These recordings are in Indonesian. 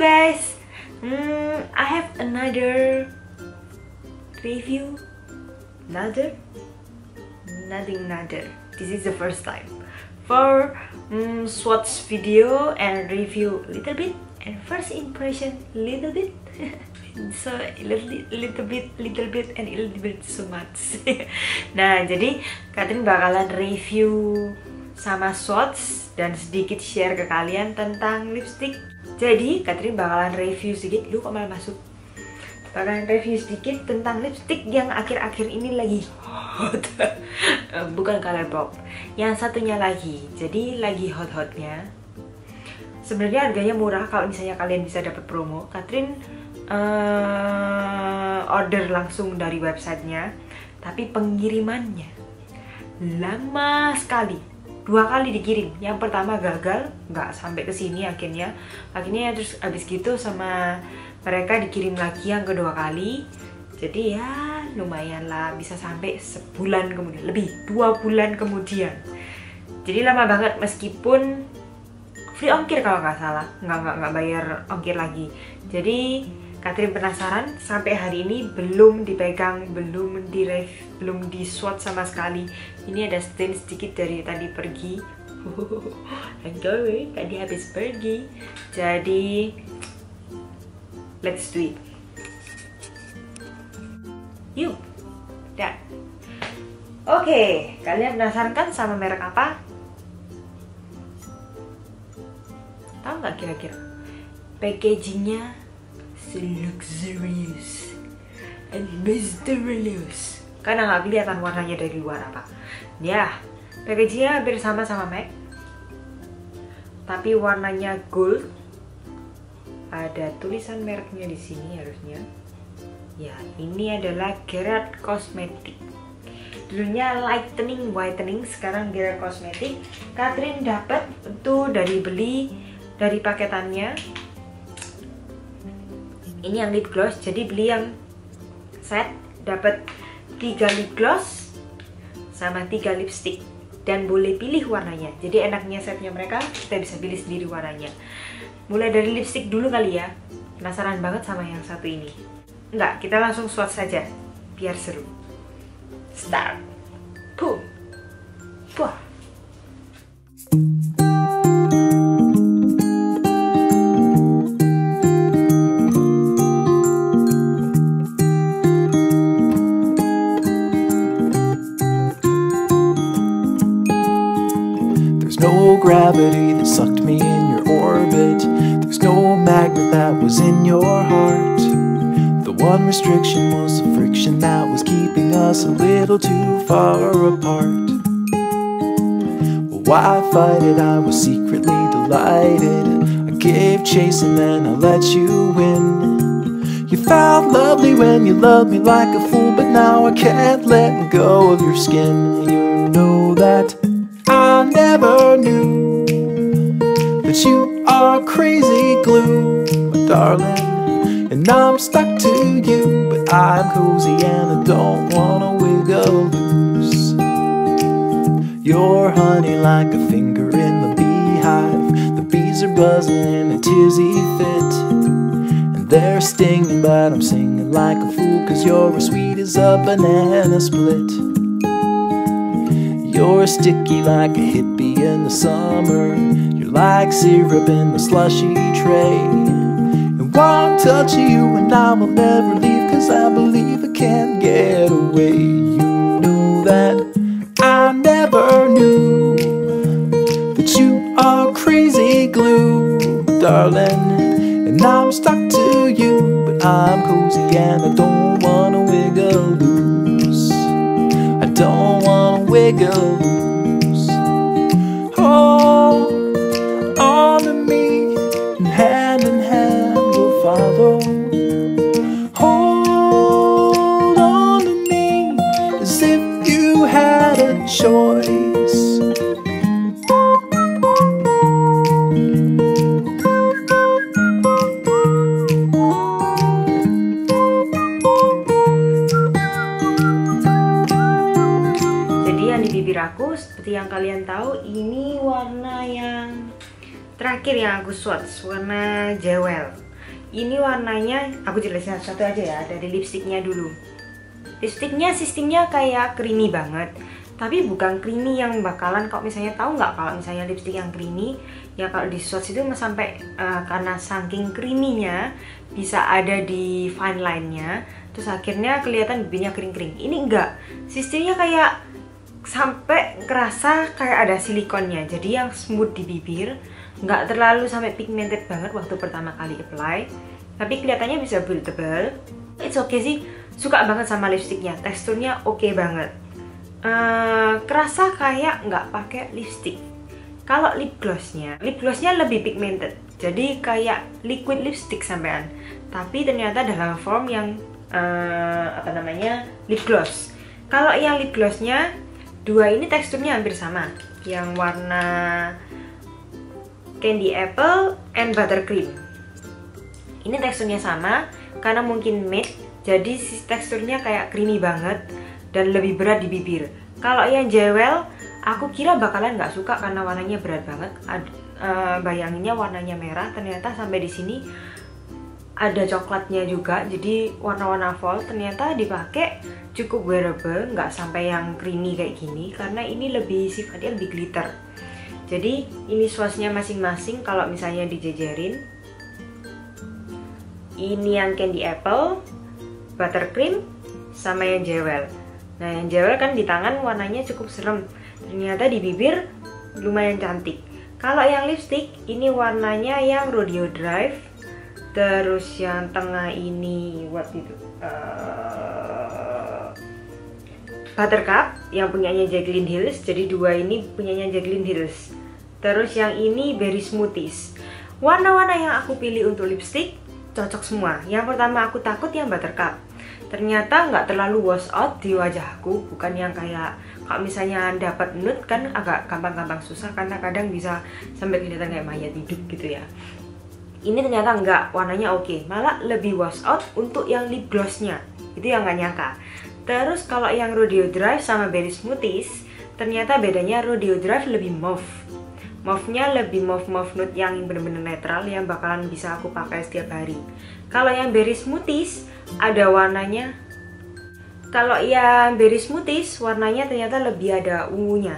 guys, I have another review. Nothing. This is the first time for swatch video and review little bit and first impression little bit. So little bit and a little bit so much. Nah, jadi Catherine bakalan review sama swatch dan sedikit share ke kalian tentang lipstick. Jadi Catherine bakalan review sedikit. Lu kok malah masuk? Bakalan review sedikit tentang lipstick yang akhir-akhir ini lagi hot. Bukan Colourpop, yang satunya lagi. Jadi lagi hot-hotnya. Sebenarnya harganya murah kalau misalnya kalian bisa dapat promo. Catherine order langsung dari websitenya, tapi pengirimannya lama sekali. 2 kali dikirim. Yang pertama gagal, nggak sampai ke sini akhirnya terus abis gitu sama mereka dikirim lagi yang kedua kali. Jadi ya lumayan lah, bisa sampai sebulan kemudian, lebih 2 bulan kemudian. Jadi lama banget meskipun free ongkir kalau nggak salah, nggak bayar ongkir lagi. Jadi Catherine penasaran, sampai hari ini belum dipegang, belum di swatch sama sekali. Ini ada stain sedikit dari tadi pergi. Tadi habis pergi. Jadi let's do it. Yuk, dah. Oke, kalian penasaran kan sama merek apa? Tahu nggak kira-kira? Packagingnya luxurious and mysterious karena nggak kelihatan warnanya dari luar apa. Ya, packagingnya hampir sama MAC, tapi warnanya gold. Ada tulisan mereknya di sini harusnya. Ya, ini adalah Gerard Cosmetic. Dulunya lightening, whitening, sekarang Gerard Cosmetic. Catherine dapat itu dari paketannya. Ini yang lip gloss, jadi beli yang set, dapat 3 lip gloss sama 3 lipstick dan boleh pilih warnanya. Jadi enaknya setnya mereka, kita bisa pilih sendiri warnanya. Mulai dari lipstick dulu kali ya. Penasaran banget sama yang satu ini. Enggak, kita langsung swatch saja biar seru. Start. Boom. Wah. No gravity that sucked me in your orbit. There's no magnet that was in your heart. The one restriction was the friction that was keeping us a little too far apart. Well, why fight it? I was secretly delighted. I gave chase and then I let you win. You felt lovely when you loved me like a fool, but now I can't let go of your skin. You know that I never knew that you are crazy glue, my darling, and I'm stuck to you, but I'm cozy and I don't wanna wiggle loose. You're honey like a finger in the beehive. The bees are buzzing in a tizzy fit, and they're stinging, but I'm singing like a fool, 'cause you're as sweet as a banana split. You're sticky like a hippie in the summer. You're like syrup in the slushy tray. And one touch of you and I will never leave, 'cause I believe I can't get away. You know that I never knew that you are crazy glue, darling, and I'm stuck to you, but I'm cozy and I don't wanna wiggle loose. I don't wanna wiggle loose. Hold on to me, and hand we'll follow. Hold on to me, as if you had a choice. Aku seperti yang kalian tahu, ini warna yang terakhir yang aku swatch, warna jewel. Ini warnanya, aku jelasin satu aja ya, dari lipstiknya dulu. Lipstiknya sistemnya kayak creamy banget, tapi bukan creamy yang bakalan, kalau misalnya tahu nggak kalau misalnya lipstik yang creamy ya kalau di swatch itu sampai karena saking creamy-nya bisa ada di fine line-nya, terus akhirnya kelihatan bibirnya kering-kering. Ini enggak, sistemnya kayak sampai kerasa kayak ada silikonnya, jadi yang smooth di bibir, nggak terlalu sampai pigmented banget waktu pertama kali apply, tapi kelihatannya bisa buildable. It's okay sih, suka banget sama lipstiknya, teksturnya oke banget. Kerasa kayak nggak pakai lipstick. Kalau lip glossnya lebih pigmented, jadi kayak liquid lipstick sampean, tapi ternyata dalam form yang lip gloss. Kalau yang lip glossnya dua ini teksturnya hampir sama, yang warna Candy Apple and Buttercream. Ini teksturnya sama, karena mungkin matte, jadi teksturnya kayak creamy banget dan lebih berat di bibir. Kalau yang Jewel, aku kira bakalan nggak suka karena warnanya berat banget. Bayanginnya warnanya merah, ternyata sampai di sini ada coklatnya juga, jadi warna-warna fall ternyata dipakai cukup wearable, nggak sampai yang creamy kayak gini, karena ini lebih sifatnya lebih glitter. Jadi ini swatchnya masing-masing kalau misalnya dijejerin. Ini yang Candy Apple, Buttercream, sama yang Jewel. Nah yang Jewel kan di tangan warnanya cukup serem, ternyata di bibir lumayan cantik. Kalau yang lipstick ini warnanya yang Rodeo Drive, terus yang tengah ini Buttercup yang punyanya Jaclyn Hills, jadi dua ini punyanya Jaclyn Hills. Terus yang ini Berry Smoothies. Warna-warna yang aku pilih untuk lipstick cocok semua. Yang pertama aku takut yang Buttercup, ternyata nggak terlalu wash out di wajahku, bukan yang kayak kalau misalnya dapat nude kan agak gampang-gampang susah karena kadang bisa sampai kelihatan kayak mayat hidup gitu ya. Ini ternyata enggak, warnanya oke, malah lebih wash out untuk yang lip glossnya, itu yang nggak nyangka. Terus kalau yang Rodeo Drive sama Berry Smoothies, ternyata bedanya Rodeo Drive lebih mauve. Mauve-nya lebih mauve nude yang bener-bener netral, yang bakalan bisa aku pakai setiap hari. Kalau yang Berry Smoothies ada warnanya. Kalau yang Berry Smoothies warnanya ternyata lebih ada ungunya.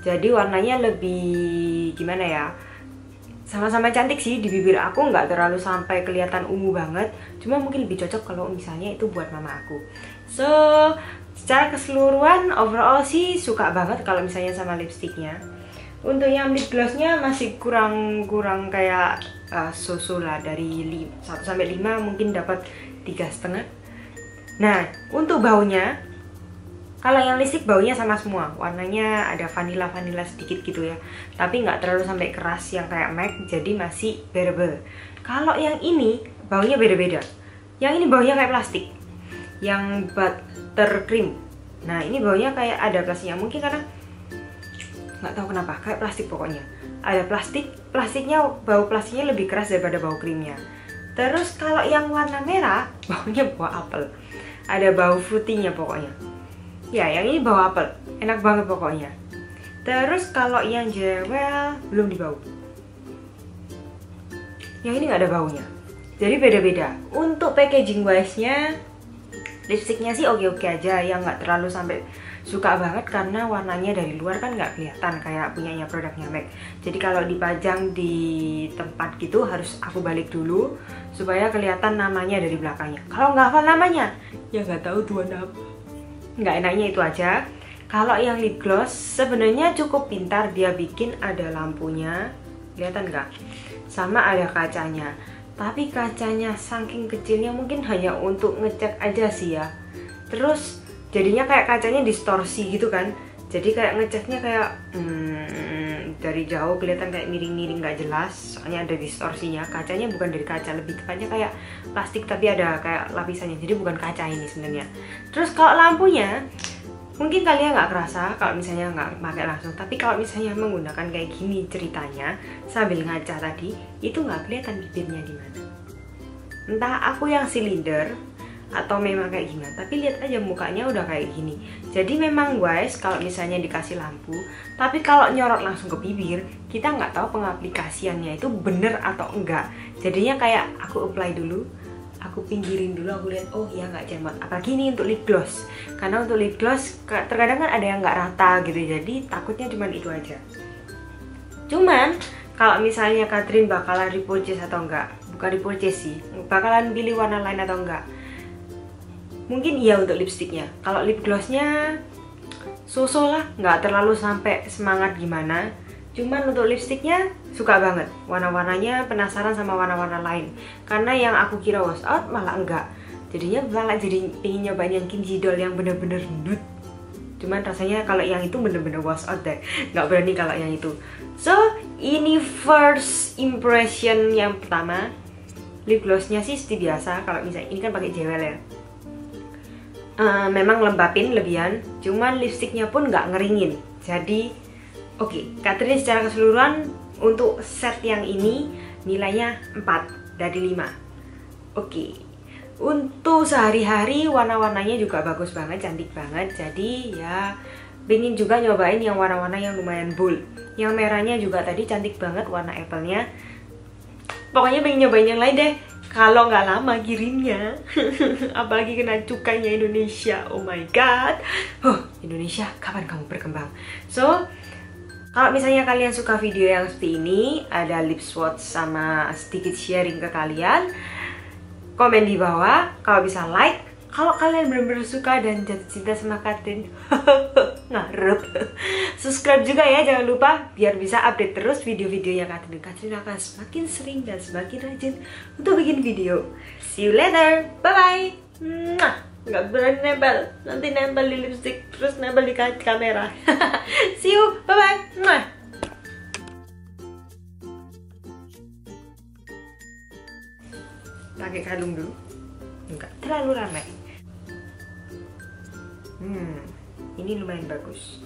Jadi warnanya lebih gimana ya? Sama-sama cantik sih di bibir aku, nggak terlalu sampai kelihatan ungu banget. Cuma mungkin lebih cocok kalau misalnya itu buat mama aku. So, secara keseluruhan overall sih suka banget kalau misalnya sama lipstiknya. Untuk yang lip glossnya masih kurang kayak so-so lah, dari 1 sampai 5 mungkin dapat 3,5. Nah, untuk baunya, kalau yang lipstick baunya sama semua, warnanya ada vanilla sedikit gitu ya, tapi nggak terlalu sampai keras yang kayak MAC, jadi masih bearable. Kalau yang ini baunya beda-beda. Yang ini baunya kayak plastik, yang Buttercream. Nah ini baunya kayak ada plastiknya, mungkin karena nggak tahu kenapa kayak plastik, pokoknya ada plastiknya, bau plastiknya lebih keras daripada bau krimnya. Terus kalau yang warna merah baunya buah apel, ada bau fruitynya pokoknya ya. Yang ini bau apel, enak banget pokoknya. Terus kalau yang Jewel belum dibau, yang ini nggak ada baunya, jadi beda-beda. Untuk packaging wise nya lipstiknya sih oke-oke aja, yang nggak terlalu sampai suka banget karena warnanya dari luar kan nggak kelihatan kayak punyanya produknya MAC. Jadi kalau dipajang di tempat gitu harus aku balik dulu supaya kelihatan namanya dari belakangnya. Kalau nggak hafal namanya ya nggak tahu tuan apa. Nggak enaknya itu aja. Kalau yang lip gloss sebenarnya cukup pintar, dia bikin ada lampunya, kelihatan nggak? Sama ada kacanya. Tapi kacanya saking kecilnya mungkin hanya untuk ngecek aja sih ya. Terus jadinya kayak kacanya distorsi gitu kan, jadi kayak ngeceknya kayak dari jauh kelihatan kayak miring-miring nggak jelas, soalnya ada distorsinya. Kacanya bukan dari kaca, lebih tepatnya kayak plastik tapi ada kayak lapisannya, jadi bukan kaca ini sebenarnya. Terus kalau lampunya mungkin kalian nggak kerasa kalau misalnya nggak pakai langsung, tapi kalau misalnya menggunakan kayak gini ceritanya sambil ngaca tadi, itu nggak kelihatan bibirnya di mana. Entah aku yang silinder atau memang kayak gimana, tapi lihat aja mukanya udah kayak gini. Jadi memang guys, kalau misalnya dikasih lampu tapi kalau nyorot langsung ke bibir kita nggak tahu pengaplikasiannya itu bener atau enggak. Jadinya kayak aku apply dulu, aku pinggirin dulu, aku lihat oh ya nggak cemot. Apalagi ini untuk lip gloss, karena untuk lip gloss terkadang kan ada yang nggak rata gitu, jadi takutnya cuman itu aja. Cuman kalau misalnya Catherine bakalan repurchase atau enggak, bukan repurchase sih, bakalan pilih warna lain atau enggak, mungkin iya untuk lipstiknya. Kalau lip glossnya so-so lah, nggak terlalu sampai semangat gimana. Cuman untuk lipstiknya suka banget, warna-warnanya penasaran sama warna-warna lain. Karena yang aku kira wash out malah enggak. Jadinya malah jadi pengen nyobain yang Kimchi Doll yang bener-bener nude. Cuman rasanya kalau yang itu bener-bener wash out deh, nggak berani kalau yang itu. So ini first impression yang pertama. Lip glossnya sih seperti biasa. Kalau misalnya ini kan pakai jewel ya. Memang lembapin lebihan, cuman lipstiknya pun nggak ngeringin. Jadi oke, Catherine secara keseluruhan untuk set yang ini nilainya 4 dari 5. Oke. Untuk sehari-hari warna-warnanya juga bagus banget, cantik banget. Jadi ya pengen juga nyobain yang warna-warna yang lumayan bold. Yang merahnya juga tadi cantik banget warna apple-nya. Pokoknya pengen nyobain yang lain deh. Kalau nggak lama kirimnya. Apalagi kena cukainya Indonesia. Oh my god. Indonesia, kapan kamu berkembang? So kalau misalnya kalian suka video yang seperti ini, ada lip swatch sama sedikit sharing ke kalian, komen di bawah. Kalau bisa like. Kalau kalian benar-benar suka dan jatuh cinta sama Catherine, ngarep. Subscribe juga ya, jangan lupa, biar bisa update terus video-videonya Catherine. Catherine akan semakin sering dan semakin rajin untuk bikin video. See you later, bye-bye. Nggak berani nempel, nanti nempel di lipstick, terus nempel di kamera. See you, bye-bye. Pakai kalung dulu, enggak terlalu ramai. Ini lumayan bagus.